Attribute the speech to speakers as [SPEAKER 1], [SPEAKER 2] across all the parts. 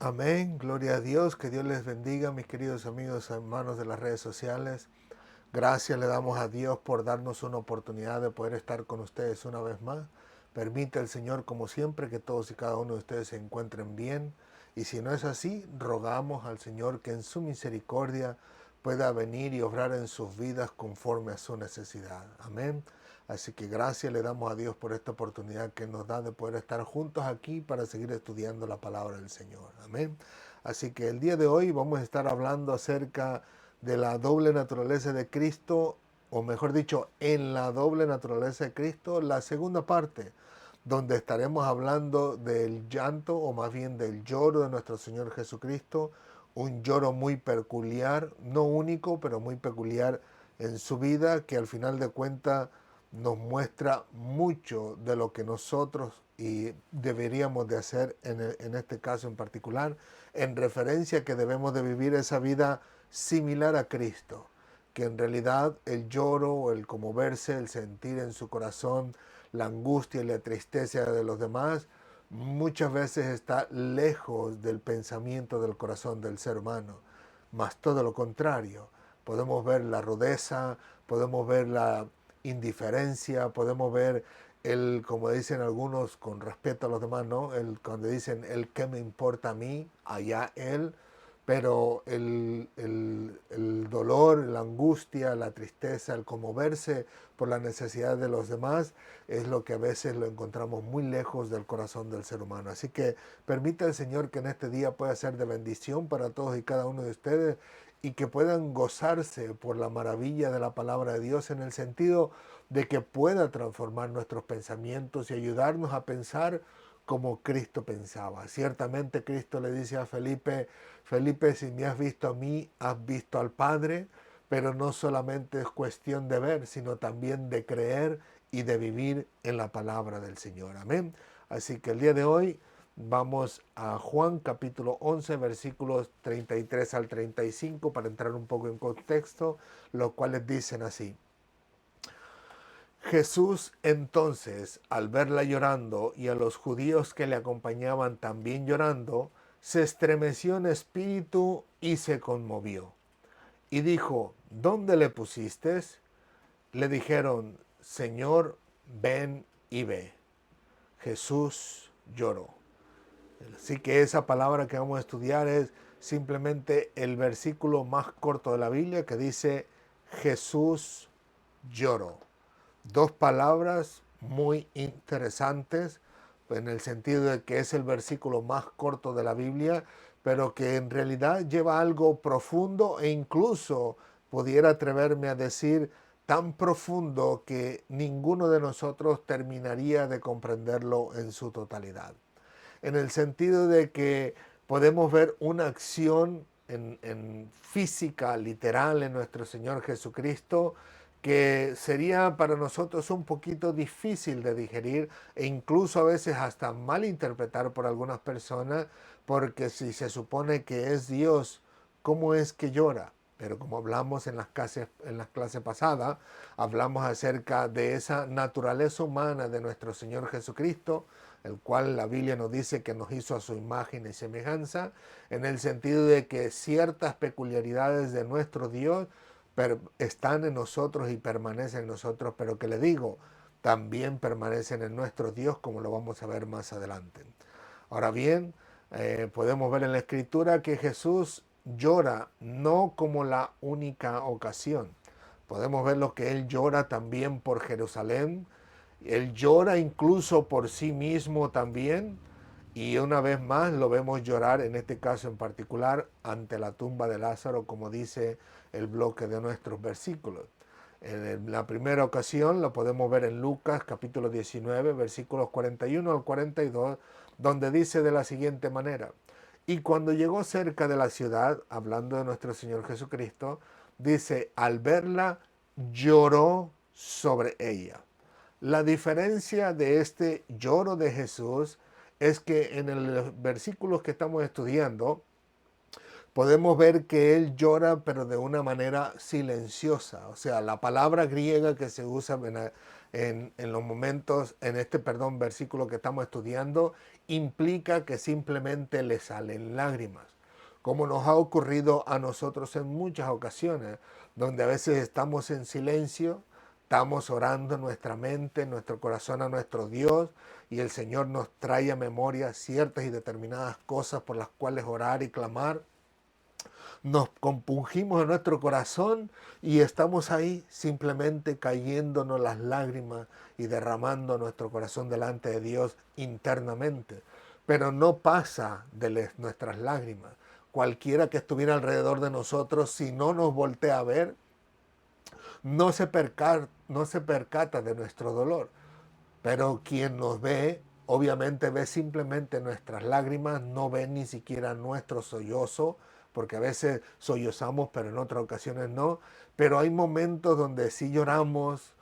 [SPEAKER 1] Amén, gloria a Dios, que Dios les bendiga, mis queridos amigos, hermanos de las redes sociales. Gracias le damos a Dios por darnos una oportunidad de poder estar con ustedes una vez más. Permite el Señor, como siempre, que todos y cada uno de ustedes se encuentren bien. Y si no es así, rogamos al Señor que en su misericordia pueda venir y obrar en sus vidas conforme a su necesidad. Amén. Así que gracias le damos a Dios por esta oportunidad que nos da de poder estar juntos aquí para seguir estudiando la palabra del Señor. Amén. Así que el día de hoy vamos a estar hablando acerca de la doble naturaleza de Cristo, o mejor dicho, en la doble naturaleza de Cristo, la segunda parte, donde estaremos hablando del llanto, o más bien del lloro de nuestro Señor Jesucristo, un lloro muy peculiar, no único, pero muy peculiar en su vida, que al final de cuentas nos muestra mucho de lo que nosotros y deberíamos de hacer en este caso en particular, en referencia a que debemos de vivir esa vida similar a Cristo, que en realidad el lloro, el conmoverse, el sentir en su corazón la angustia y la tristeza de los demás, muchas veces está lejos del pensamiento del corazón del ser humano, más todo lo contrario. Podemos ver la rudeza, podemos ver la indiferencia, podemos ver el, como dicen algunos con respeto a los demás, ¿no? Cuando dicen el que me importa a mí, allá él, pero el dolor, la angustia, la tristeza, el conmoverse por la necesidad de los demás es lo que a veces lo encontramos muy lejos del corazón del ser humano. Así que permita el Señor que en este día pueda ser de bendición para todos y cada uno de ustedes y que puedan gozarse por la maravilla de la palabra de Dios en el sentido de que pueda transformar nuestros pensamientos y ayudarnos a pensar como Cristo pensaba. Ciertamente Cristo le dice a Felipe, Felipe, si me has visto a mí, has visto al Padre, pero no solamente es cuestión de ver, sino también de creer y de vivir en la palabra del Señor. Amén. Así que el día de hoy vamos a Juan capítulo 11, versículos 33 al 35 para entrar un poco en contexto, los cuales dicen así. Jesús entonces, al verla llorando y a los judíos que le acompañaban también llorando, se estremeció en espíritu y se conmovió. Y dijo, ¿dónde le pusiste? Le dijeron, Señor, ven y ve. Jesús lloró. Así que esa palabra que vamos a estudiar es simplemente el versículo más corto de la Biblia que dice, Jesús lloró. Dos palabras muy interesantes en el sentido de que es el versículo más corto de la Biblia, pero que en realidad lleva algo profundo e incluso pudiera atreverme a decir tan profundo que ninguno de nosotros terminaría de comprenderlo en su totalidad. En el sentido de que podemos ver una acción en física, literal, en nuestro Señor Jesucristo, que sería para nosotros un poquito difícil de digerir e incluso a veces hasta mal interpretar por algunas personas, porque si se supone que es Dios, ¿cómo es que llora? Pero como hablamos en las clases pasadas, hablamos acerca de esa naturaleza humana de nuestro Señor Jesucristo, el cual la Biblia nos dice que nos hizo a su imagen y semejanza, en el sentido de que ciertas peculiaridades de nuestro Dios están en nosotros y permanecen en nosotros, pero que le digo, también permanecen en nuestro Dios, como lo vamos a ver más adelante. Ahora bien, podemos ver en la Escritura que Jesús llora no como la única ocasión. Podemos ver lo que Él llora también por Jerusalén. Él llora incluso por sí mismo también. Y una vez más lo vemos llorar, en este caso en particular, ante la tumba de Lázaro, como dice el bloque de nuestros versículos. En la primera ocasión lo podemos ver en Lucas capítulo 19, versículos 41 al 42, donde dice de la siguiente manera, y cuando llegó cerca de la ciudad, hablando de nuestro Señor Jesucristo, dice, al verla, lloró sobre ella. La diferencia de este lloro de Jesús es que en los versículos que estamos estudiando, podemos ver que él llora, pero de una manera silenciosa. O sea, la palabra griega que se usa en los momentos, en este, versículo que estamos estudiando, implica que simplemente le salen lágrimas. Como nos ha ocurrido a nosotros en muchas ocasiones, donde a veces estamos en silencio, estamos orando en nuestra mente, en nuestro corazón a nuestro Dios, y el Señor nos trae a memoria ciertas y determinadas cosas por las cuales orar y clamar. Nos compungimos en nuestro corazón y estamos ahí simplemente cayéndonos las lágrimas y derramando nuestro corazón delante de Dios internamente. Pero no pasa de nuestras lágrimas. Cualquiera que estuviera alrededor de nosotros, si no nos voltea a ver, no se percata de nuestro dolor. Pero quien nos ve, obviamente ve simplemente nuestras lágrimas, no ve ni siquiera nuestro sollozo, porque a veces sollozamos, pero en otras ocasiones no. Pero hay momentos donde sí lloramos,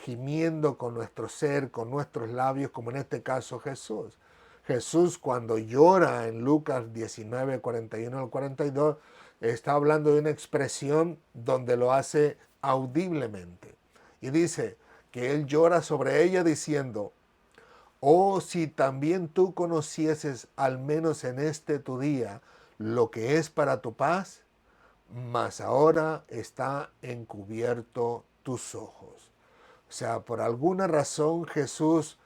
[SPEAKER 1] gimiendo con nuestro ser, con nuestros labios, como en este caso Jesús. Jesús cuando llora en Lucas 19, 41 al 42, está hablando de una expresión donde lo hace audiblemente. Y dice que él llora sobre ella diciendo, oh, si también tú conocieses, al menos en este tu día, lo que es para tu paz, mas ahora está encubierto tus ojos. O sea, por alguna razón Jesús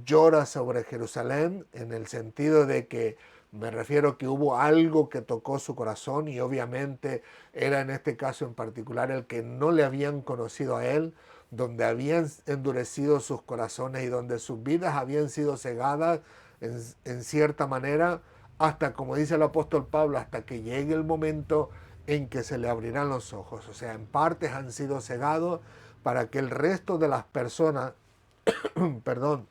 [SPEAKER 1] llora sobre Jerusalén en el sentido de que me refiero que hubo algo que tocó su corazón y obviamente era en este caso en particular el que no le habían conocido a él, donde habían endurecido sus corazones y donde sus vidas habían sido cegadas en cierta manera, hasta como dice el apóstol Pablo, hasta que llegue el momento en que se le abrirán los ojos. O sea, en partes han sido cegados para que el resto de las personas, perdón,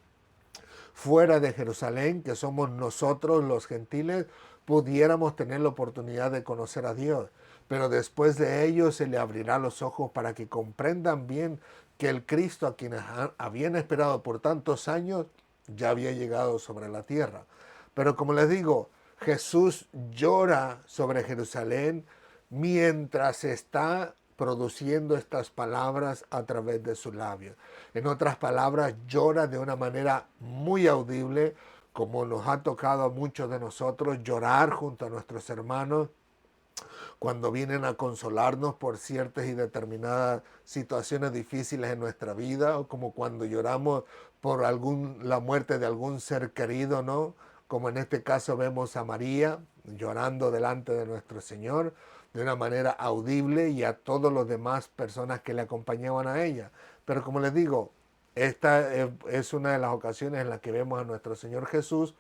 [SPEAKER 1] fuera de Jerusalén, que somos nosotros los gentiles, pudiéramos tener la oportunidad de conocer a Dios. Pero después de ello se le abrirá los ojos para que comprendan bien que el Cristo a quienes habían esperado por tantos años ya había llegado sobre la tierra. Pero como les digo, Jesús llora sobre Jerusalén mientras está produciendo estas palabras a través de sus labios. En otras palabras, llora de una manera muy audible, como nos ha tocado a muchos de nosotros llorar junto a nuestros hermanos cuando vienen a consolarnos por ciertas y determinadas situaciones difíciles en nuestra vida, o como cuando lloramos por la muerte de algún ser querido, ¿no? Como en este caso vemos a María llorando delante de nuestro Señor de una manera audible y a todos los demás personas que le acompañaban a ella. Pero como les digo, esta es una de las ocasiones en las que vemos a nuestro Señor Jesús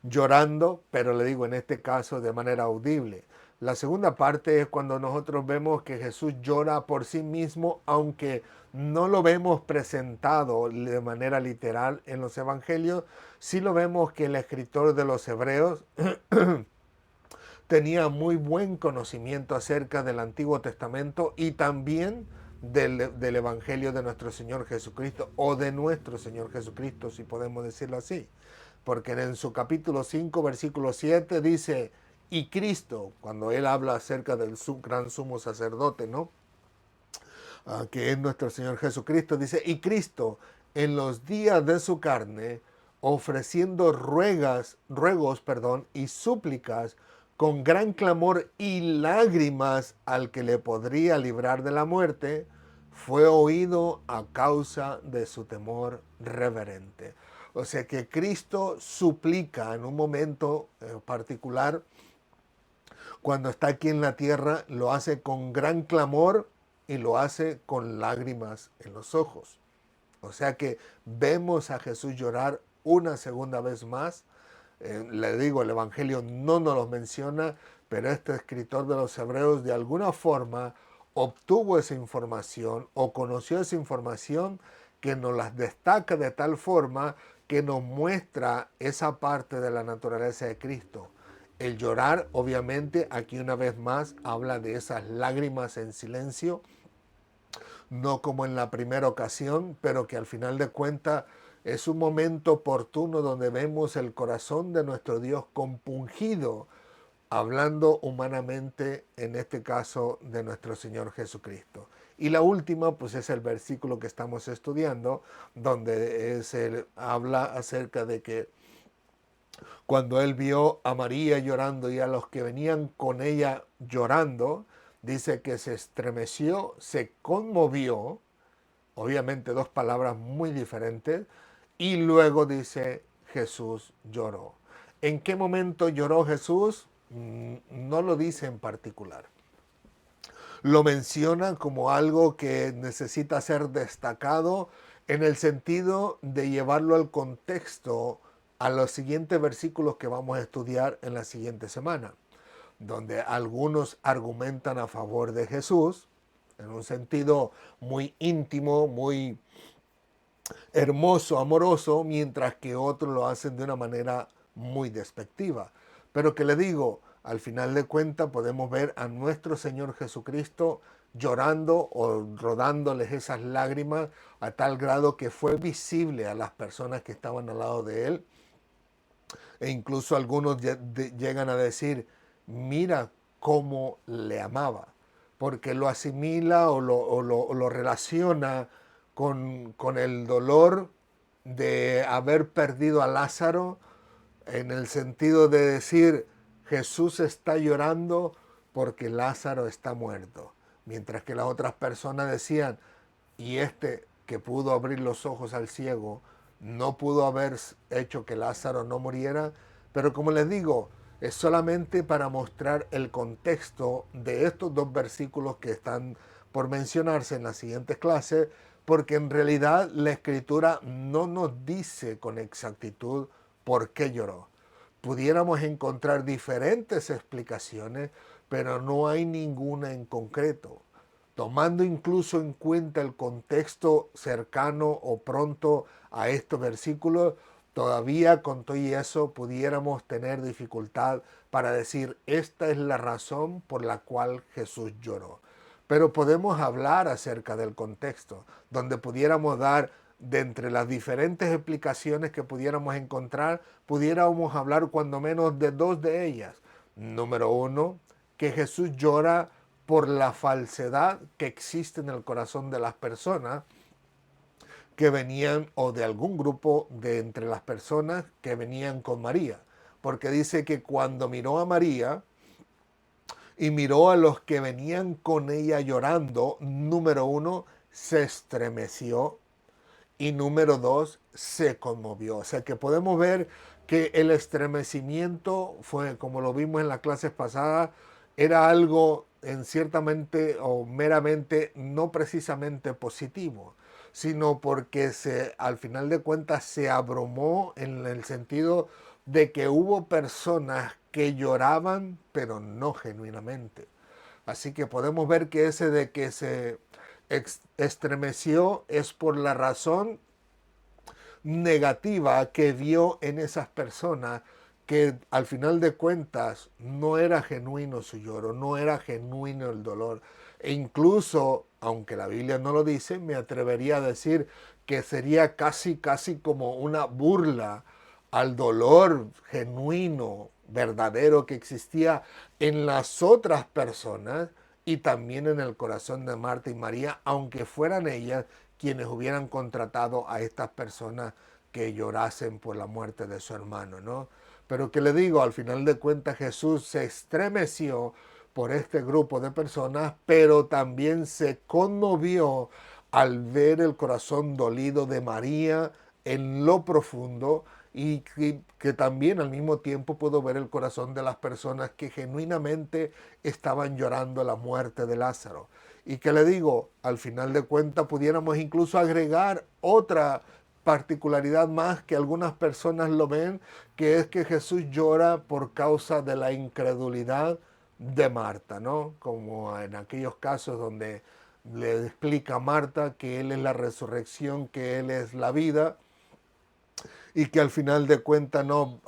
[SPEAKER 1] llorando, pero le digo en este caso de manera audible. La segunda parte es cuando nosotros vemos que Jesús llora por sí mismo, aunque no lo vemos presentado de manera literal en los evangelios, sí lo vemos que el escritor de los Hebreos tenía muy buen conocimiento acerca del Antiguo Testamento y también del Evangelio de nuestro Señor Jesucristo, o de nuestro Señor Jesucristo, si podemos decirlo así. Porque en su capítulo 5, versículo 7 dice, y Cristo, cuando él habla acerca del gran sumo sacerdote, ¿no? Que es nuestro Señor Jesucristo, dice, y Cristo en los días de su carne, ofreciendo ruegos y súplicas con gran clamor y lágrimas al que le podría librar de la muerte, fue oído a causa de su temor reverente. O sea que Cristo suplica en un momento particular, cuando está aquí en la tierra, lo hace con gran clamor y lo hace con lágrimas en los ojos. O sea que vemos a Jesús llorar una segunda vez más. Le digo, el Evangelio no nos lo menciona, pero este escritor de los Hebreos de alguna forma obtuvo esa información o conoció esa información que nos las destaca de tal forma que nos muestra esa parte de la naturaleza de Cristo. El llorar, obviamente, aquí una vez más habla de esas lágrimas en silencio, no como en la primera ocasión, pero que al final de cuentas es un momento oportuno donde vemos el corazón de nuestro Dios compungido hablando humanamente, en este caso de nuestro Señor Jesucristo. Y la última, pues es el versículo que estamos estudiando, donde habla acerca de que cuando él vio a María llorando y a los que venían con ella llorando, dice que se estremeció, se conmovió, obviamente dos palabras muy diferentes, y luego dice Jesús lloró. ¿En qué momento lloró Jesús? No lo dice en particular. Lo menciona como algo que necesita ser destacado en el sentido de llevarlo al contexto a los siguientes versículos que vamos a estudiar en la siguiente semana, donde algunos argumentan a favor de Jesús en un sentido muy íntimo, muy hermoso, amoroso, mientras que otros lo hacen de una manera muy despectiva. Pero que le digo, al final de cuentas podemos ver a nuestro Señor Jesucristo llorando o rodándoles esas lágrimas a tal grado que fue visible a las personas que estaban al lado de él. E incluso algunos llegan a decir, mira cómo le amaba, porque lo asimila o lo relaciona con el dolor de haber perdido a Lázaro, en el sentido de decir, Jesús está llorando porque Lázaro está muerto. Mientras que las otras personas decían, y este que pudo abrir los ojos al ciego, no pudo haber hecho que Lázaro no muriera. Pero como les digo, es solamente para mostrar el contexto de estos dos versículos que están por mencionarse en las siguientes clases, porque en realidad la escritura no nos dice con exactitud por qué lloró. Pudiéramos encontrar diferentes explicaciones, pero no hay ninguna en concreto. Tomando incluso en cuenta el contexto cercano o pronto a estos versículos, todavía con todo y eso pudiéramos tener dificultad para decir esta es la razón por la cual Jesús lloró. Pero podemos hablar acerca del contexto, donde pudiéramos dar de entre las diferentes explicaciones que pudiéramos encontrar, pudiéramos hablar cuando menos de dos de ellas. Número uno, que Jesús llora por la falsedad que existe en el corazón de las personas que venían, o de algún grupo de entre las personas que venían con María. Porque dice que cuando miró a María y miró a los que venían con ella llorando, número uno, se estremeció y número dos, se conmovió. O sea que podemos ver que el estremecimiento fue, como lo vimos en las clases pasadas, era algo en ciertamente o meramente no precisamente positivo, sino porque al final de cuentas se abrumó en el sentido de que hubo personas que lloraban, pero no genuinamente. Así que podemos ver que ese de que se estremeció es por la razón negativa que vio en esas personas, que al final de cuentas no era genuino su lloro, no era genuino el dolor. E incluso, aunque la Biblia no lo dice, me atrevería a decir que sería casi como una burla al dolor genuino, verdadero que existía en las otras personas y también en el corazón de Marta y María, aunque fueran ellas quienes hubieran contratado a estas personas que llorasen por la muerte de su hermano, ¿no? Pero que le digo, al final de cuentas Jesús se estremeció por este grupo de personas, pero también se conmovió al ver el corazón dolido de María en lo profundo, y que también al mismo tiempo pudo ver el corazón de las personas que genuinamente estaban llorando la muerte de Lázaro. Y que le digo, al final de cuentas pudiéramos incluso agregar otra particularidad más que algunas personas lo ven, que es que Jesús llora por causa de la incredulidad de Marta, ¿no? Como en aquellos casos donde le explica a Marta que Él es la resurrección, que Él es la vida, y que al final de cuentas no,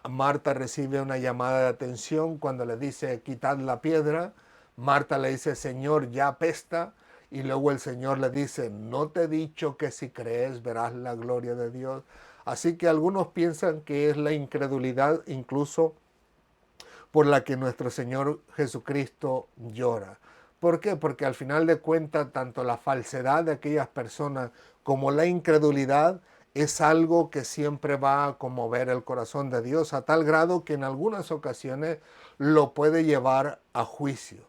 [SPEAKER 1] Marta recibe una llamada de atención cuando le dice quitad la piedra. Marta le dice, Señor, ya apesta, y luego el Señor le dice, no te he dicho que si crees verás la gloria de Dios. Así que algunos piensan que es la incredulidad incluso por la que nuestro Señor Jesucristo llora. ¿Por qué? Porque al final de cuentas, tanto la falsedad de aquellas personas como la incredulidad es algo que siempre va a conmover el corazón de Dios, a tal grado que en algunas ocasiones lo puede llevar a juicio.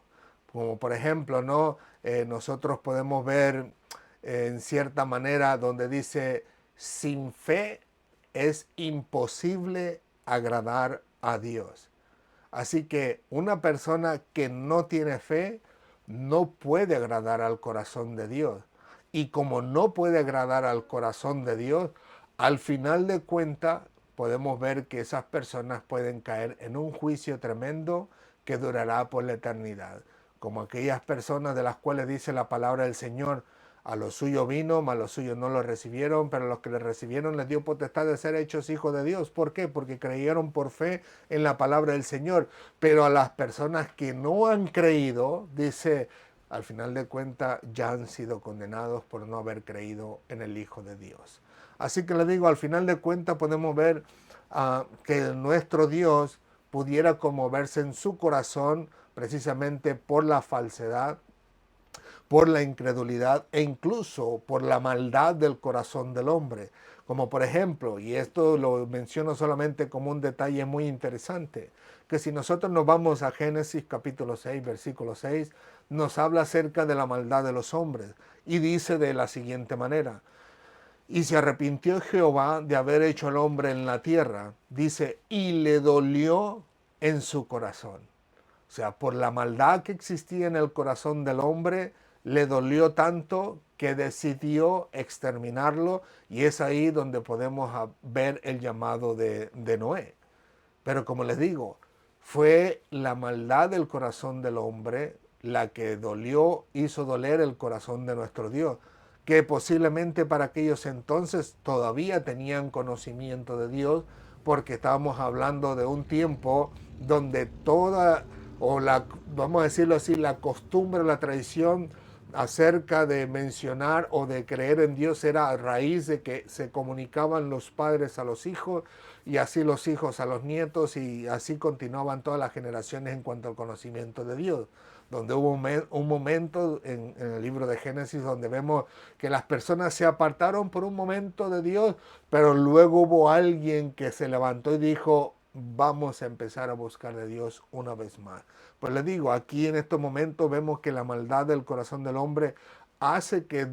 [SPEAKER 1] Como por ejemplo, ¿no? Nosotros podemos ver en cierta manera donde dice, sin fe es imposible agradar a Dios. Así que una persona que no tiene fe no puede agradar al corazón de Dios. Y como no puede agradar al corazón de Dios, al final de cuentas podemos ver que esas personas pueden caer en un juicio tremendo que durará por la eternidad. Como aquellas personas de las cuales dice la palabra del Señor, a los suyos vino, mas los suyos no lo recibieron, pero a los que le recibieron les dio potestad de ser hechos hijos de Dios. ¿Por qué? Porque creyeron por fe en la palabra del Señor. Pero a las personas que no han creído, dice, al final de cuentas ya han sido condenados por no haber creído en el Hijo de Dios. Así que le digo, al final de cuentas podemos ver que nuestro Dios pudiera conmoverse en su corazón precisamente por la falsedad, por la incredulidad e incluso por la maldad del corazón del hombre. Como por ejemplo, y esto lo menciono solamente como un detalle muy interesante, que si nosotros nos vamos a Génesis capítulo 6, versículo 6, nos habla acerca de la maldad de los hombres y dice de la siguiente manera, y se arrepintió Jehová de haber hecho al hombre en la tierra, dice, y le dolió en su corazón. O sea, por la maldad que existía en el corazón del hombre, le dolió tanto que decidió exterminarlo, y es ahí donde podemos ver el llamado de Noé. Pero como les digo, fue la maldad del corazón del hombre la que dolió, hizo doler el corazón de nuestro Dios, que posiblemente para aquellos entonces todavía tenían conocimiento de Dios, porque estábamos hablando de un tiempo donde toda, o la, vamos a decirlo así, la costumbre, la tradición acerca de mencionar o de creer en Dios era a raíz de que se comunicaban los padres a los hijos y así los hijos a los nietos, y así continuaban todas las generaciones en cuanto al conocimiento de Dios. Donde hubo un momento en el libro de Génesis donde vemos que las personas se apartaron por un momento de Dios, pero luego hubo alguien que se levantó y dijo, vamos a empezar a buscar de Dios una vez más. Pues le digo, aquí en estos momentos vemos que la maldad del corazón del hombre hace que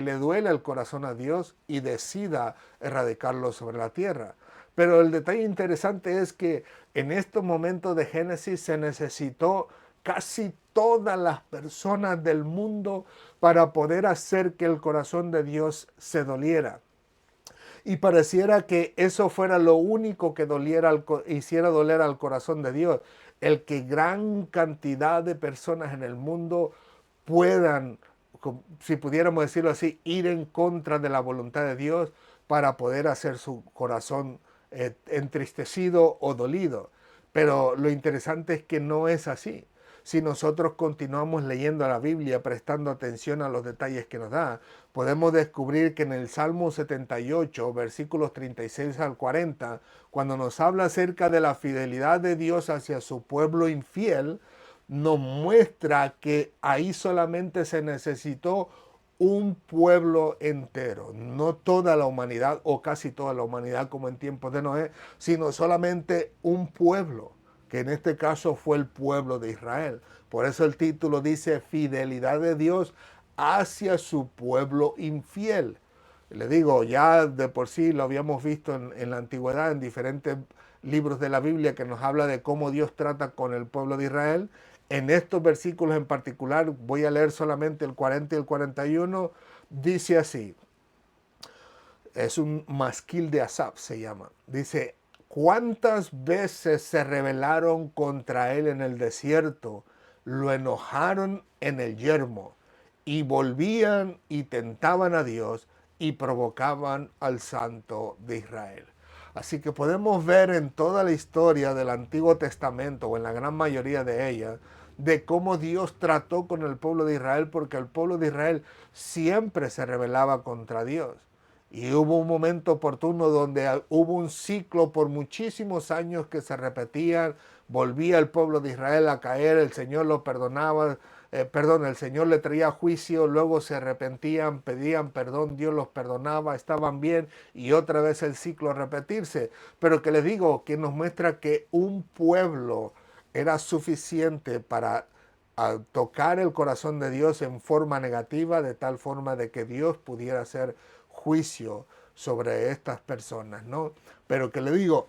[SPEAKER 1] le duela el corazón a Dios y decida erradicarlo sobre la tierra. Pero el detalle interesante es que en estos momentos de Génesis se necesitó casi todas las personas del mundo para poder hacer que el corazón de Dios se doliera. Y pareciera que eso fuera lo único que hiciera doler al corazón de Dios. El que gran cantidad de personas en el mundo puedan, si pudiéramos decirlo así, ir en contra de la voluntad de Dios para poder hacer su corazón entristecido o dolido. Pero lo interesante es que no es así. Si nosotros continuamos leyendo la Biblia, prestando atención a los detalles que nos da, podemos descubrir que en el Salmo 78, versículos 36 al 40, cuando nos habla acerca de la fidelidad de Dios hacia su pueblo infiel, nos muestra que ahí solamente se necesitó un pueblo entero, no toda la humanidad o casi toda la humanidad como en tiempos de Noé, sino solamente un pueblo, que en este caso fue el pueblo de Israel. Por eso el título dice fidelidad de Dios hacia su pueblo infiel. Le digo, ya de por sí lo habíamos visto en la antigüedad, en diferentes libros de la Biblia que nos habla de cómo Dios trata con el pueblo de Israel. En estos versículos en particular, voy a leer solamente el 40 y el 41, dice así, es un masquil de Asaf se llama, dice, ¿cuántas veces se rebelaron contra él en el desierto? Lo enojaron en el yermo y volvían y tentaban a Dios y provocaban al Santo de Israel. Así que podemos ver en toda la historia del Antiguo Testamento, o en la gran mayoría de ella, de cómo Dios trató con el pueblo de Israel, porque el pueblo de Israel siempre se rebelaba contra Dios. Y hubo un momento oportuno donde hubo un ciclo por muchísimos años que se repetían, volvía el pueblo de Israel a caer, el Señor lo perdonaba, el Señor le traía juicio, luego se arrepentían, pedían perdón, Dios los perdonaba, estaban bien y otra vez el ciclo a repetirse. Pero que les digo, que nos muestra que un pueblo era suficiente para tocar el corazón de Dios en forma negativa, de tal forma de que Dios pudiera hacer juicio sobre estas personas, ¿no? Pero que le digo,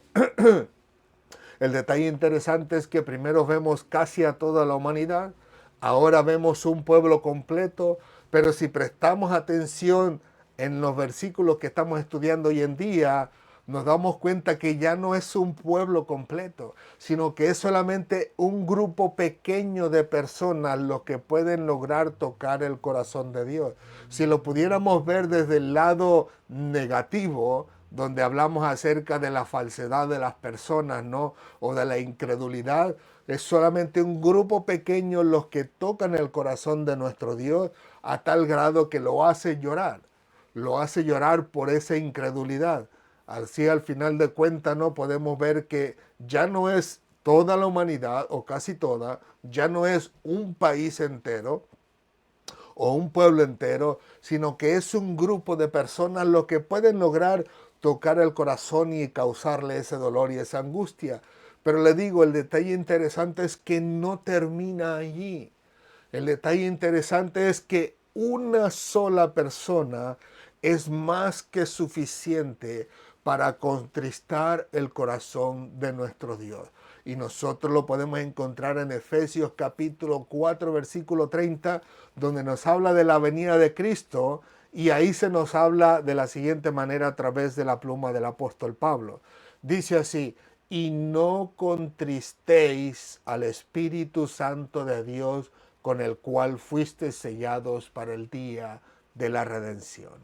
[SPEAKER 1] el detalle interesante es que primero vemos casi a toda la humanidad, ahora vemos un pueblo completo, pero si prestamos atención en los versículos que estamos estudiando hoy en día, nos damos cuenta que ya no es un pueblo completo, sino que es solamente un grupo pequeño de personas los que pueden lograr tocar el corazón de Dios. Si lo pudiéramos ver desde el lado negativo, donde hablamos acerca de la falsedad de las personas, ¿no? O de la incredulidad, es solamente un grupo pequeño los que tocan el corazón de nuestro Dios a tal grado que lo hace llorar. Lo hace llorar por esa incredulidad. Así al final de cuentas no podemos ver que ya no es toda la humanidad o casi toda, ya no es un país entero o un pueblo entero, sino que es un grupo de personas los que pueden lograr tocar el corazón y causarle ese dolor y esa angustia. Pero le digo, el detalle interesante es que no termina allí. El detalle interesante es que una sola persona es más que suficiente para contristar el corazón de nuestro Dios. Y nosotros lo podemos encontrar en Efesios capítulo 4, versículo 30, donde nos habla de la venida de Cristo, y ahí se nos habla de la siguiente manera a través de la pluma del apóstol Pablo. Dice así: y no contristéis al Espíritu Santo de Dios, con el cual fuiste sellados para el día de la redención.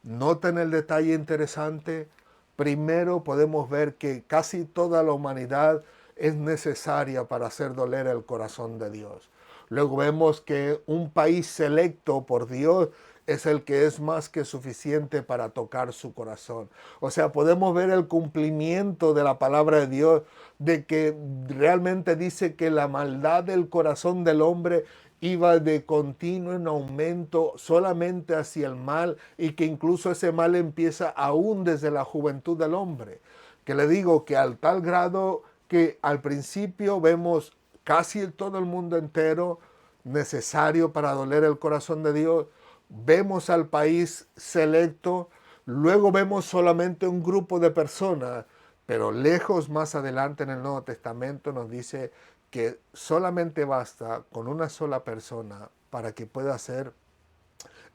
[SPEAKER 1] Noten el detalle interesante. Primero podemos ver que casi toda la humanidad es necesaria para hacer doler el corazón de Dios. Luego vemos que un país selecto por Dios es el que es más que suficiente para tocar su corazón. O sea, podemos ver el cumplimiento de la palabra de Dios, de que realmente dice que la maldad del corazón del hombre iba de continuo en aumento solamente hacia el mal, y que incluso ese mal empieza aún desde la juventud del hombre. Que le digo que al tal grado que al principio vemos casi todo el mundo entero necesario para doler el corazón de Dios, vemos al país selecto, luego vemos solamente un grupo de personas, pero lejos más adelante en el Nuevo Testamento nos dice que solamente basta con una sola persona para que pueda hacer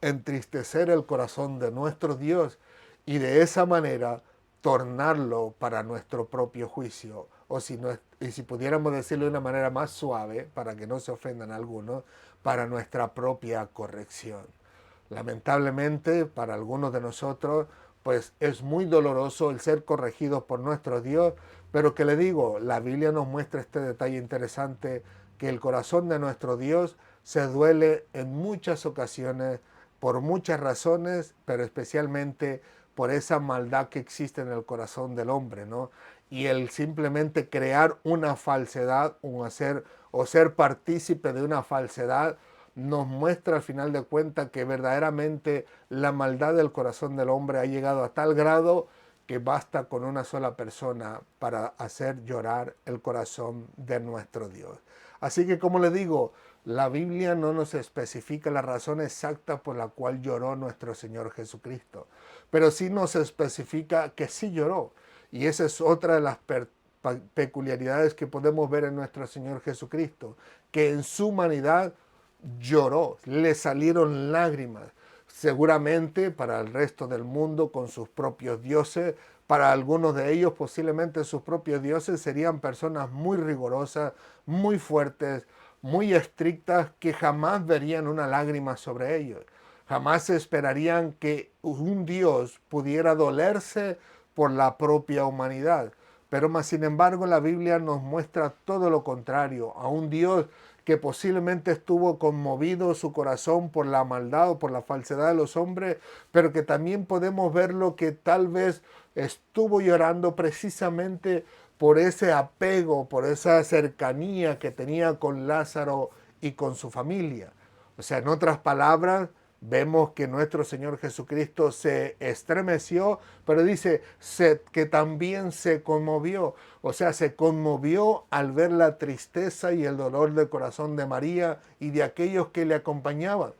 [SPEAKER 1] entristecer el corazón de nuestro Dios y de esa manera tornarlo para nuestro propio juicio. O si, no, y si pudiéramos decirlo de una manera más suave, para que no se ofendan algunos, para nuestra propia corrección. Lamentablemente, para algunos de nosotros, pues es muy doloroso el ser corregidos por nuestro Dios, pero que le digo, la Biblia nos muestra este detalle interesante, que el corazón de nuestro Dios se duele en muchas ocasiones, por muchas razones, pero especialmente por esa maldad que existe en el corazón del hombre, ¿no? Y el simplemente crear una falsedad o ser partícipe de una falsedad nos muestra al final de cuentas que verdaderamente la maldad del corazón del hombre ha llegado a tal grado que basta con una sola persona para hacer llorar el corazón de nuestro Dios. Así que, como le digo, la Biblia no nos especifica la razón exacta por la cual lloró nuestro Señor Jesucristo, pero sí nos especifica que sí lloró. Y esa es otra de las peculiaridades que podemos ver en nuestro Señor Jesucristo, que en su humanidad lloró, le salieron lágrimas. Seguramente para el resto del mundo con sus propios dioses, para algunos de ellos posiblemente sus propios dioses serían personas muy rigurosas, muy fuertes, muy estrictas, que jamás verían una lágrima sobre ellos. Jamás esperarían que un Dios pudiera dolerse por la propia humanidad. Pero más sin embargo la Biblia nos muestra todo lo contrario, a un Dios que posiblemente estuvo conmovido su corazón por la maldad o por la falsedad de los hombres, pero que también podemos verlo que tal vez estuvo llorando precisamente por ese apego, por esa cercanía que tenía con Lázaro y con su familia. O sea, en otras palabras, vemos que nuestro Señor Jesucristo se estremeció, pero dice que también se conmovió. O sea, se conmovió al ver la tristeza y el dolor del corazón de María y de aquellos que le acompañaban.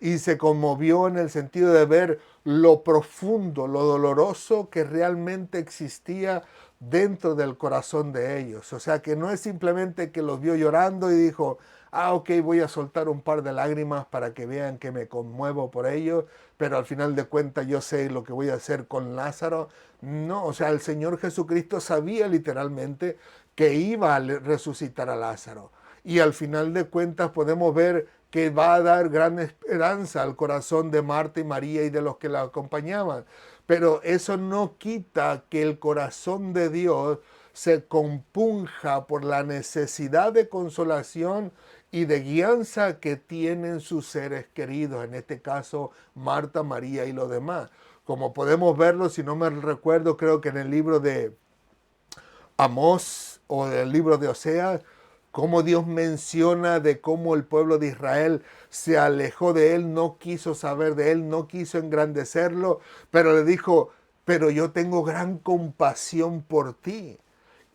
[SPEAKER 1] Y se conmovió en el sentido de ver lo profundo, lo doloroso que realmente existía dentro del corazón de ellos. O sea, que no es simplemente que los vio llorando y dijo, ok, voy a soltar un par de lágrimas para que vean que me conmuevo por ellos, pero al final de cuentas yo sé lo que voy a hacer con Lázaro. No, o sea, el Señor Jesucristo sabía literalmente que iba a resucitar a Lázaro. Y al final de cuentas podemos ver que va a dar gran esperanza al corazón de Marta y María y de los que la acompañaban. Pero eso no quita que el corazón de Dios se compunja por la necesidad de consolación y de guianza que tienen sus seres queridos, en este caso Marta, María y los demás. Como podemos verlo, si no me recuerdo, creo que en el libro de Amós o del libro de Oseas, cómo Dios menciona de cómo el pueblo de Israel se alejó de él, no quiso saber de él, no quiso engrandecerlo, pero le dijo, pero yo tengo gran compasión por ti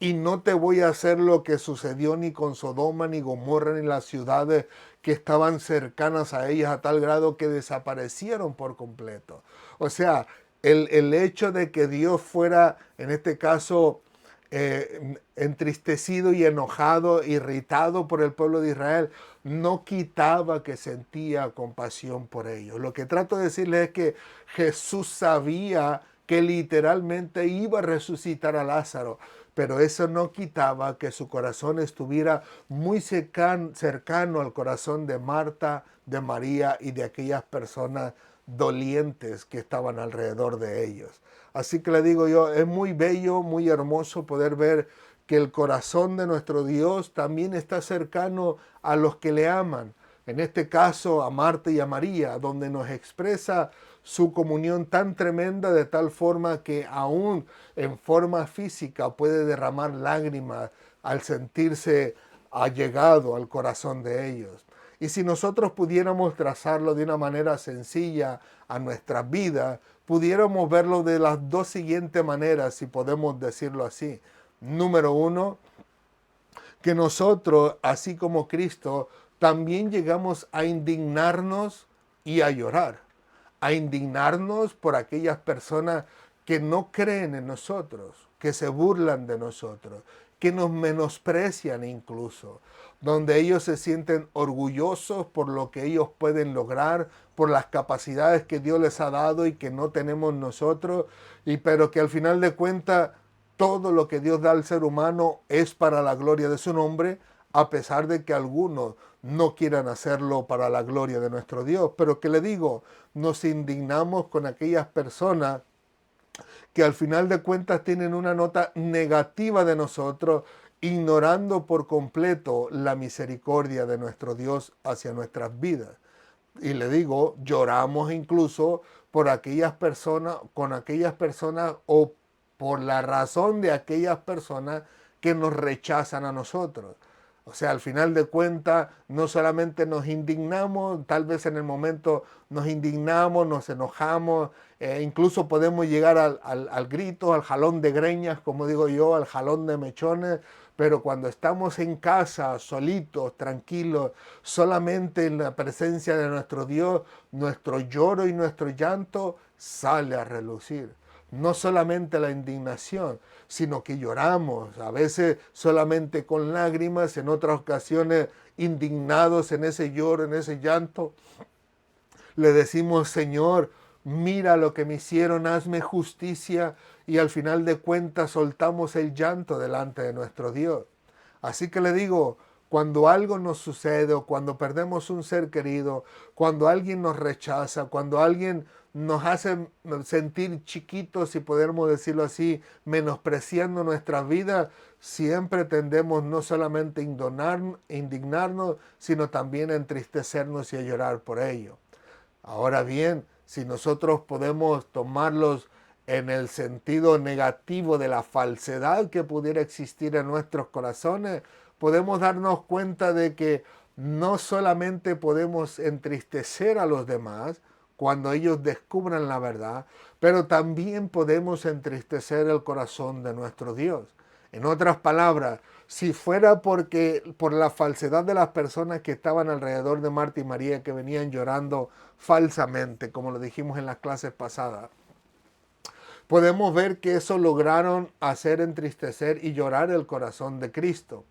[SPEAKER 1] y no te voy a hacer lo que sucedió ni con Sodoma, ni Gomorra, ni las ciudades que estaban cercanas a ellas a tal grado que desaparecieron por completo. O sea, el hecho de que Dios fuera, en este caso, entristecido y enojado, irritado por el pueblo de Israel, no quitaba que sentía compasión por ellos. Lo que trato de decirles es que Jesús sabía que literalmente iba a resucitar a Lázaro, pero eso no quitaba que su corazón estuviera muy cercano al corazón de Marta, de María y de aquellas personas dolientes que estaban alrededor de ellos. Así que le digo yo, es muy bello, muy hermoso poder ver que el corazón de nuestro Dios también está cercano a los que le aman. En este caso a Marta y a María, donde nos expresa su comunión tan tremenda de tal forma que aún en forma física puede derramar lágrimas al sentirse allegado al corazón de ellos. Y si nosotros pudiéramos trazarlo de una manera sencilla a nuestras vidas, pudiéramos verlo de las dos siguientes maneras, si podemos decirlo así. Número uno, que nosotros, así como Cristo, también llegamos a indignarnos y a llorar. A indignarnos por aquellas personas que no creen en nosotros, que se burlan de nosotros, que nos menosprecian incluso, donde ellos se sienten orgullosos por lo que ellos pueden lograr, por las capacidades que Dios les ha dado y que no tenemos nosotros, pero que al final de cuentas todo lo que Dios da al ser humano es para la gloria de su nombre, a pesar de que algunos no quieran hacerlo para la gloria de nuestro Dios. Pero que le digo, nos indignamos con aquellas personas que al final de cuentas tienen una nota negativa de nosotros, ignorando por completo la misericordia de nuestro Dios hacia nuestras vidas. Y le digo, lloramos incluso por aquellas personas, con aquellas personas o por la razón de aquellas personas que nos rechazan a nosotros. O sea, al final de cuentas, no solamente nos indignamos, tal vez en el momento nos indignamos, nos enojamos, incluso podemos llegar al grito, al jalón de greñas, como digo yo, al jalón de mechones, pero cuando estamos en casa, solitos, tranquilos, solamente en la presencia de nuestro Dios, nuestro lloro y nuestro llanto sale a relucir. No solamente la indignación, sino que lloramos, a veces solamente con lágrimas, en otras ocasiones indignados en ese lloro, en ese llanto. Le decimos, Señor, mira lo que me hicieron, hazme justicia, y al final de cuentas soltamos el llanto delante de nuestro Dios. Así que le digo, cuando algo nos sucede o cuando perdemos un ser querido, cuando alguien nos rechaza, cuando alguien nos hace sentir chiquitos, si podemos decirlo así, menospreciando nuestras vidas, siempre tendemos no solamente a indignarnos, sino también a entristecernos y a llorar por ello. Ahora bien, si nosotros podemos tomarlos en el sentido negativo de la falsedad que pudiera existir en nuestros corazones, podemos darnos cuenta de que no solamente podemos entristecer a los demás cuando ellos descubran la verdad, pero también podemos entristecer el corazón de nuestro Dios. En otras palabras, si fuera por la falsedad de las personas que estaban alrededor de Marta y María, que venían llorando falsamente, como lo dijimos en las clases pasadas, podemos ver que eso lograron hacer entristecer y llorar el corazón de Cristo.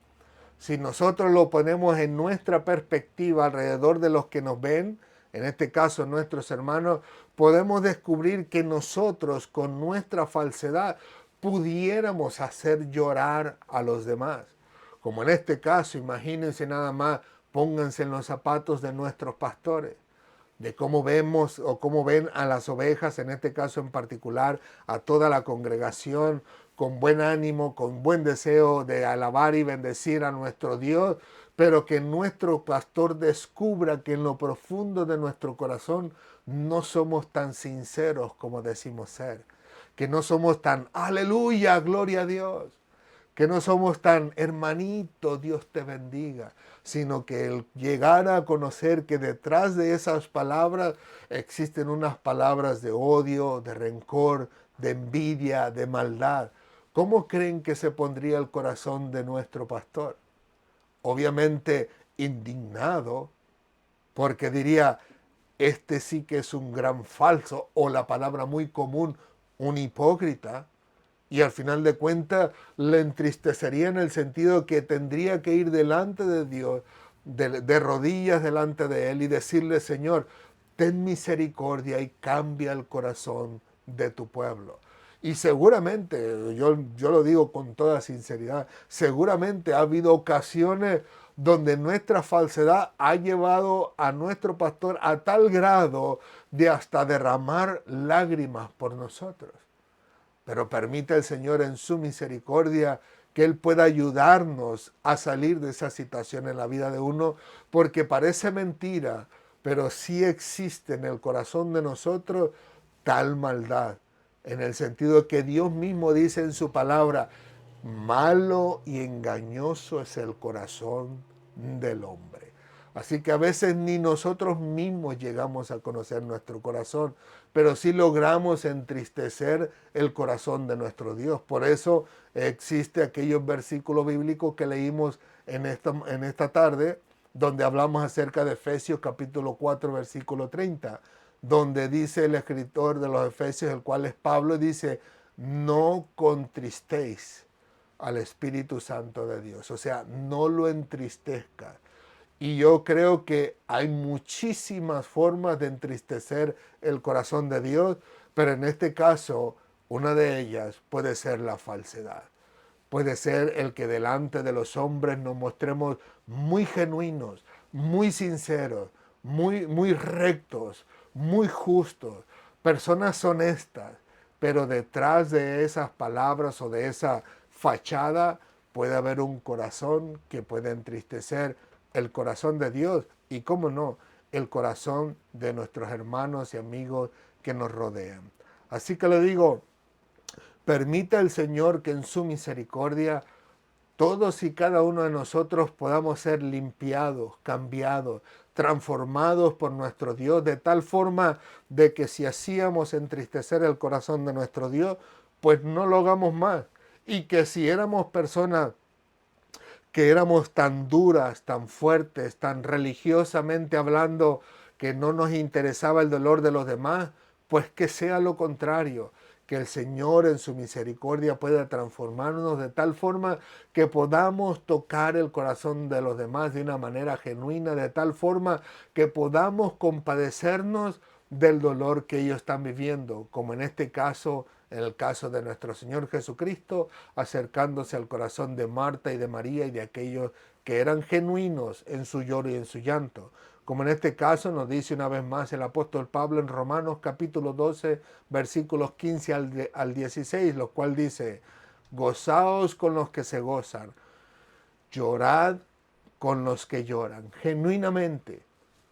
[SPEAKER 1] Si nosotros lo ponemos en nuestra perspectiva alrededor de los que nos ven, en este caso nuestros hermanos, podemos descubrir que nosotros con nuestra falsedad pudiéramos hacer llorar a los demás. Como en este caso, imagínense nada más, pónganse en los zapatos de nuestros pastores, de cómo vemos o cómo ven a las ovejas, en este caso en particular, a toda la congregación, con buen ánimo, con buen deseo de alabar y bendecir a nuestro Dios, pero que nuestro pastor descubra que en lo profundo de nuestro corazón no somos tan sinceros como decimos ser, que no somos tan aleluya, gloria a Dios, que no somos tan hermanito, Dios te bendiga, sino que el llegar a conocer que detrás de esas palabras existen unas palabras de odio, de rencor, de envidia, de maldad. ¿Cómo creen que se pondría el corazón de nuestro pastor? Obviamente indignado, porque diría, este sí que es un gran falso, o la palabra muy común, un hipócrita. Y al final de cuentas le entristecería en el sentido que tendría que ir delante de Dios, de rodillas delante de Él y decirle, Señor, ten misericordia y cambia el corazón de tu pueblo. Y seguramente, yo lo digo con toda sinceridad, seguramente ha habido ocasiones donde nuestra falsedad ha llevado a nuestro pastor a tal grado de hasta derramar lágrimas por nosotros. Pero permite el Señor en su misericordia que Él pueda ayudarnos a salir de esa situación en la vida de uno, porque parece mentira, pero sí existe en el corazón de nosotros tal maldad, en el sentido que Dios mismo dice en su palabra, malo y engañoso es el corazón del hombre. Así que a veces ni nosotros mismos llegamos a conocer nuestro corazón, pero sí logramos entristecer el corazón de nuestro Dios. Por eso existe aquellos versículos bíblicos que leímos en esta tarde, donde hablamos acerca de Efesios capítulo 4, versículo 30, donde dice el escritor de los Efesios, el cual es Pablo, dice, no contristéis al Espíritu Santo de Dios. O sea, no lo entristezca. Y yo creo que hay muchísimas formas de entristecer el corazón de Dios, pero en este caso, una de ellas puede ser la falsedad. Puede ser el que delante de los hombres nos mostremos muy genuinos, muy sinceros, muy rectos, muy justos, personas honestas, pero detrás de esas palabras o de esa fachada puede haber un corazón que puede entristecer el corazón de Dios y, cómo no, el corazón de nuestros hermanos y amigos que nos rodean. Así que le digo, permita el Señor que en su misericordia todos y cada uno de nosotros podamos ser limpiados, cambiados, transformados por nuestro Dios, de tal forma de que si hacíamos entristecer el corazón de nuestro Dios, pues no lo hagamos más. Y que si éramos personas que éramos tan duras, tan fuertes, tan religiosamente hablando, que no nos interesaba el dolor de los demás, pues que sea lo contrario, que el Señor en su misericordia pueda transformarnos de tal forma que podamos tocar el corazón de los demás de una manera genuina, de tal forma que podamos compadecernos del dolor que ellos están viviendo, como en este caso En el caso de nuestro Señor Jesucristo, acercándose al corazón de Marta y de María y de aquellos que eran genuinos en su lloro y en su llanto. Como en este caso nos dice una vez más el apóstol Pablo en Romanos capítulo 12, versículos 15 al 16, lo cual dice: gozaos con los que se gozan, llorad con los que lloran, genuinamente,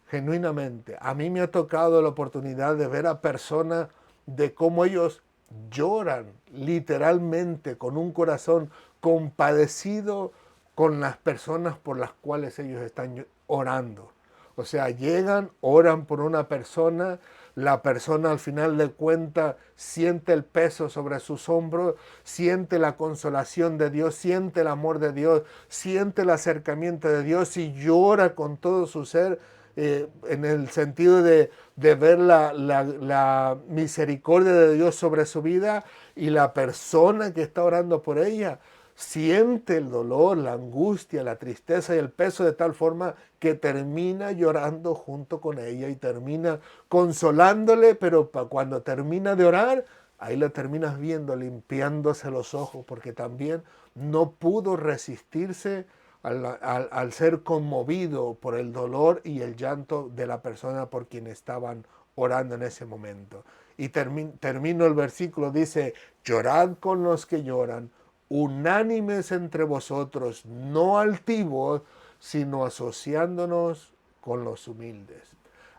[SPEAKER 1] genuinamente. A mí me ha tocado la oportunidad de ver a personas de cómo ellos lloran literalmente con un corazón compadecido con las personas por las cuales ellos están orando. O sea, llegan, oran por una persona, la persona al final de cuentas siente el peso sobre sus hombros, siente la consolación de Dios, siente el amor de Dios, siente el acercamiento de Dios y llora con todo su ser, en el sentido de ver la misericordia de Dios sobre su vida, y la persona que está orando por ella siente el dolor, la angustia, la tristeza y el peso de tal forma que termina llorando junto con ella y termina consolándole, pero cuando termina de orar, ahí la terminas viendo limpiándose los ojos, porque también no pudo resistirse al ser conmovido por el dolor y el llanto de la persona por quien estaban orando en ese momento. Y termino el versículo, dice: llorad con los que lloran, unánimes entre vosotros, no altivos, sino asociándonos con los humildes.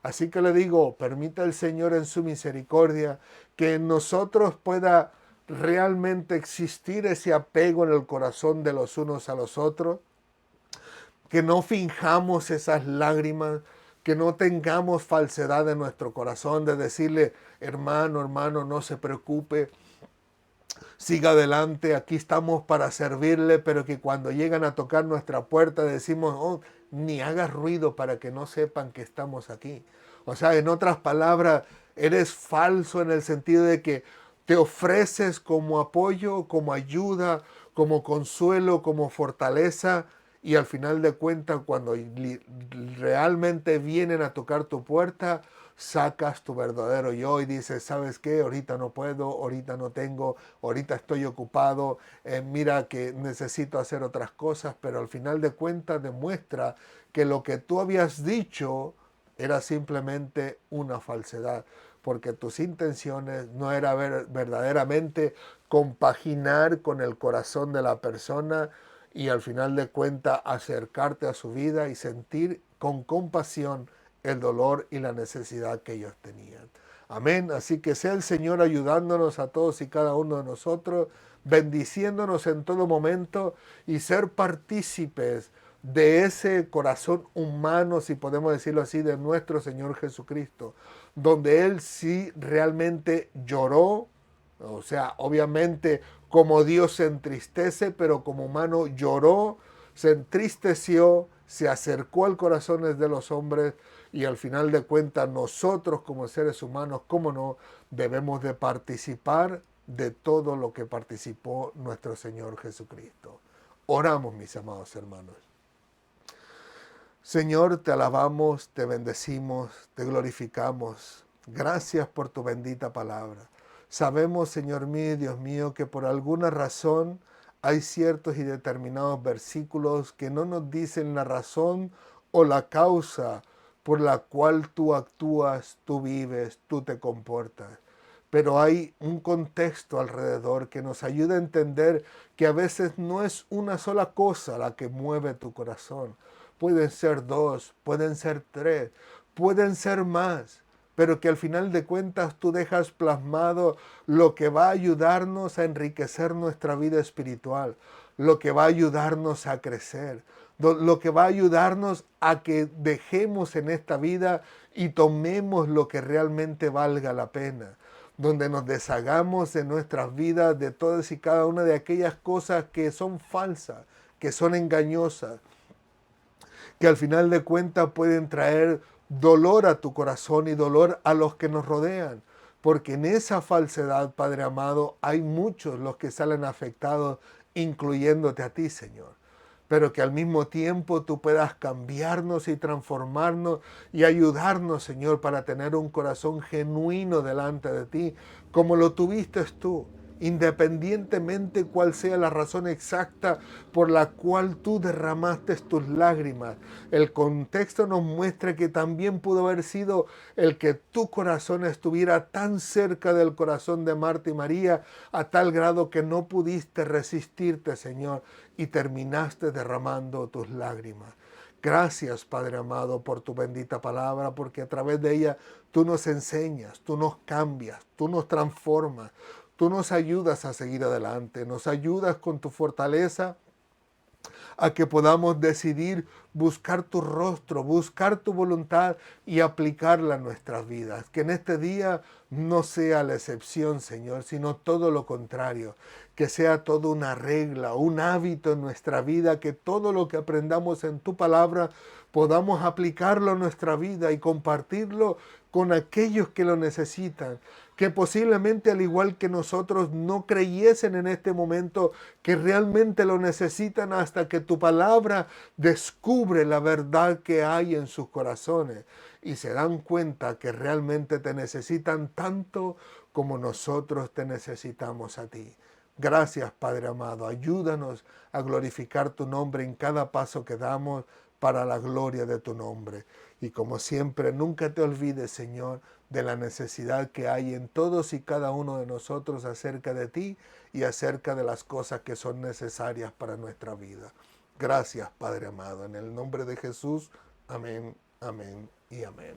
[SPEAKER 1] Así que le digo, permita el Señor en su misericordia que en nosotros pueda realmente existir ese apego en el corazón de los unos a los otros, que no finjamos esas lágrimas, que no tengamos falsedad en nuestro corazón de decirle: hermano, hermano, no se preocupe, siga adelante, aquí estamos para servirle, pero que cuando llegan a tocar nuestra puerta decimos: oh, ni hagas ruido para que no sepan que estamos aquí. O sea, en otras palabras, eres falso en el sentido de que te ofreces como apoyo, como ayuda, como consuelo, como fortaleza, y al final de cuentas, cuando realmente vienen a tocar tu puerta, sacas tu verdadero yo y dices: ¿sabes qué? Ahorita no puedo, ahorita no tengo, ahorita estoy ocupado, mira que necesito hacer otras cosas, pero al final de cuentas demuestra que lo que tú habías dicho era simplemente una falsedad, porque tus intenciones no era verdaderamente compaginar con el corazón de la persona y al final de cuentas acercarte a su vida y sentir con compasión el dolor y la necesidad que ellos tenían. Amén. Así que sea el Señor ayudándonos a todos y cada uno de nosotros, bendiciéndonos en todo momento y ser partícipes de ese corazón humano, si podemos decirlo así, de nuestro Señor Jesucristo, donde Él sí realmente lloró. O sea, obviamente como Dios se entristece, pero como humano lloró, se entristeció, se acercó al corazón de los hombres, y al final de cuentas nosotros como seres humanos, cómo no, debemos de participar de todo lo que participó nuestro Señor Jesucristo. Oramos, mis amados hermanos. Señor, te alabamos, te bendecimos, te glorificamos. Gracias por tu bendita palabra. Sabemos, Señor mío y Dios mío, que por alguna razón hay ciertos y determinados versículos que no nos dicen la razón o la causa por la cual tú actúas, tú vives, tú te comportas. Pero hay un contexto alrededor que nos ayuda a entender que a veces no es una sola cosa la que mueve tu corazón. Pueden ser dos, pueden ser tres, pueden ser más, pero que al final de cuentas tú dejas plasmado lo que va a ayudarnos a enriquecer nuestra vida espiritual, lo que va a ayudarnos a crecer, lo que va a ayudarnos a que dejemos en esta vida y tomemos lo que realmente valga la pena, donde nos deshagamos de nuestras vidas, de todas y cada una de aquellas cosas que son falsas, que son engañosas, que al final de cuentas pueden traer dolor a tu corazón y dolor a los que nos rodean. Porque en esa falsedad, Padre amado, hay muchos los que salen afectados, incluyéndote a ti, Señor. pero que al mismo tiempo tú puedas cambiarnos y transformarnos y ayudarnos, Señor, para tener un corazón genuino delante de ti, como lo tuviste tú, independientemente cuál sea la razón exacta por la cual tú derramaste tus lágrimas. El contexto nos muestra que también pudo haber sido el que tu corazón estuviera tan cerca del corazón de Marta y María, a tal grado que no pudiste resistirte, Señor, y terminaste derramando tus lágrimas. Gracias, Padre amado, por tu bendita palabra, porque a través de ella tú nos enseñas, tú nos cambias, tú nos transformas, tú nos ayudas a seguir adelante, nos ayudas con tu fortaleza a que podamos decidir buscar tu rostro, buscar tu voluntad y aplicarla en nuestras vidas. Que en este día no sea la excepción, Señor, sino todo lo contrario. Que sea todo una regla, un hábito en nuestra vida, que todo lo que aprendamos en tu palabra podamos aplicarlo a nuestra vida y compartirlo con aquellos que lo necesitan, que posiblemente al igual que nosotros no creyesen en este momento, que realmente lo necesitan hasta que tu palabra descubre la verdad que hay en sus corazones y se dan cuenta que realmente te necesitan tanto como nosotros te necesitamos a ti. Gracias, Padre amado. Ayúdanos a glorificar tu nombre en cada paso que damos para la gloria de tu nombre. Y como siempre, nunca te olvides, Señor, de la necesidad que hay en todos y cada uno de nosotros acerca de ti y acerca de las cosas que son necesarias para nuestra vida. Gracias, Padre amado. En el nombre de Jesús, amén, amén y amén.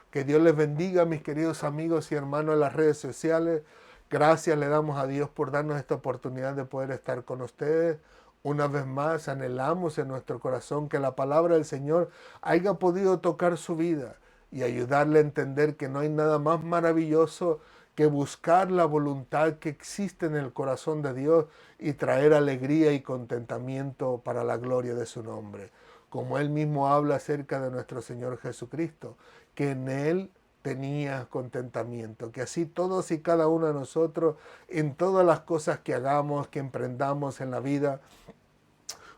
[SPEAKER 1] Que Dios les bendiga, mis queridos amigos y hermanos en las redes sociales. Gracias le damos a Dios por darnos esta oportunidad de poder estar con ustedes. Una vez más, anhelamos en nuestro corazón que la palabra del Señor haya podido tocar su vida y ayudarle a entender que no hay nada más maravilloso que buscar la voluntad que existe en el corazón de Dios y traer alegría y contentamiento para la gloria de su nombre. Como Él mismo habla acerca de nuestro Señor Jesucristo, que en Él tenía contentamiento, que así todos y cada uno de nosotros, en todas las cosas que hagamos, que emprendamos en la vida,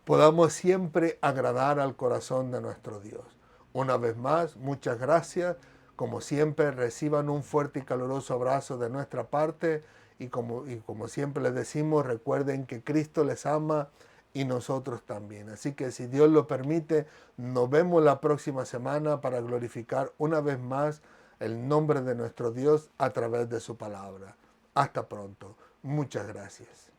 [SPEAKER 1] podamos siempre agradar al corazón de nuestro Dios. Una vez más, muchas gracias. Como siempre, reciban un fuerte y caluroso abrazo de nuestra parte y como siempre les decimos, recuerden que Cristo les ama y nosotros también. Así que si Dios lo permite, nos vemos la próxima semana para glorificar una vez más el nombre de nuestro Dios a través de su palabra. Hasta pronto. Muchas gracias.